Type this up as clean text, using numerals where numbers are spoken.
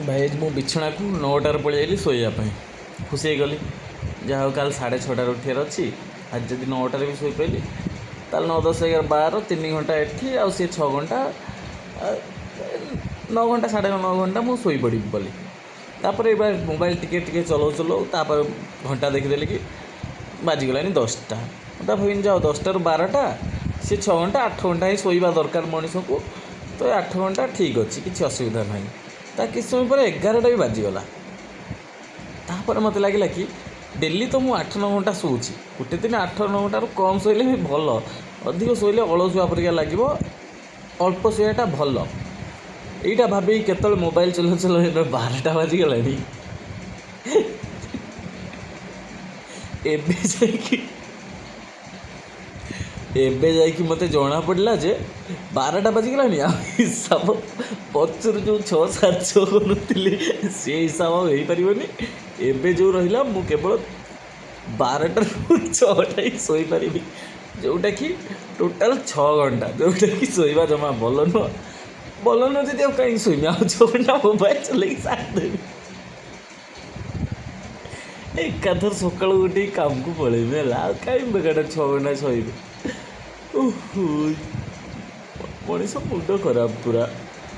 ଭାଇ ଆଜି ମୁଁ ବିଛଣାକୁ 9ଟାରେ ପଳେଇ ଆଇଲି ଶୋଇବା ପାଇଁ। ଖୁସି ହେଇଗଲି, ଯାହା ହଉ କାଲି 6:30ଟାରେ ଉଠିବାର ଅଛି। ଆଜି ଯଦି 9ଟାରେ ବି ଶୋଇପାରିଲି ତାହେଲେ 9, 10, 11, 12 3 ଘଣ୍ଟା ଏଠି ଆଉ ସିଏ 6 ଘଣ୍ଟା, 9 ଘଣ୍ଟା 9.5 ଘଣ୍ଟା ମୁଁ ଶୋଇପଡ଼ିବି ବୋଲି। ତାପରେ ଏବେ ମୋବାଇଲ୍ ଟିକେ ଟିକେ ଚଲାଉ ତାପରେ ଘଣ୍ଟା ଦେଖିଦେଲି କି ବାଜିଗଲାଣି 10ଟା। ମୁଁ ଭାବିନି ଯାଅ 10ଟାରୁ 12ଟା ସେ 6 ଘଣ୍ଟା 8 ଘଣ୍ଟା ହିଁ ଶୋଇବା ଦରକାର ମଣିଷକୁ, ତ 8 ଘଣ୍ଟା ଠିକ୍ ଅଛି, କିଛି ଅସୁବିଧା ନାହିଁ। ତା କିଛି ସମୟ ପରେ 11ଟା ବି ବାଜିଗଲା। ତାପରେ ମୋତେ ଲାଗିଲା କି ଡେଲି ତ ମୁଁ 8-9 ଘଣ୍ଟା ଶୋଉଛି, ଗୋଟେ ଦିନ 8-9 ଘଣ୍ଟାରୁ କମ୍ ଶୋଇଲେ ବି ଭଲ, ଅଧିକ ଶୋଇଲେ ଅଳସୁଆ ପରିକା ଲାଗିବ, ଅଳ୍ପ ଶୋଇବାଟା ଭଲ। ଏଇଟା ଭାବିକି କେତେବେଳେ ମୋବାଇଲ୍ ଚଲାଉ ଏବେ 12ଟା ବାଜିଗଲାଣି। ଏବେ ଯାଇକି ମୋତେ ଜଣାପଡ଼ିଲା ଯେ 12ଟା ବାଜିଗଲାଣି। ଆଉ ହିସାବ ପଛରୁ ଯେଉଁ 6-7 କରୁଥିଲି ସେ ହିସାବ ଆଉ ହେଇପାରିବନି। ଏବେ ଯେଉଁ ରହିଲା ମୁଁ କେବଳ 12ଟାରୁ 6ଟା ହିଁ ଶୋଇପାରିବି, ଯେଉଁଟାକି ଟୋଟାଲ୍ 6 ଘଣ୍ଟା, ଯେଉଁଟାକି ଶୋଇବା ଜମା ଭଲ ନୁହଁ। ଭଲ ନୁହଁ ଯଦି ଆଉ କାହିଁକି ଶୋଇବି, ଆଉ 6 ଘଣ୍ଟା ମୋବାଇଲ୍ ଚଲେଇକି ସାରିଦେବି। ଏକାଥରେ ସକାଳୁ ଉଠିକି କାମକୁ ପଳେଇବି ହେଲା, ଆଉ କାହିଁ ବେକାରଟାରେ 6 ଘଣ୍ଟା ଶୋଇବି। ମଣିଷ ମୁଣ୍ଡ ଖରାପ ପୁରା।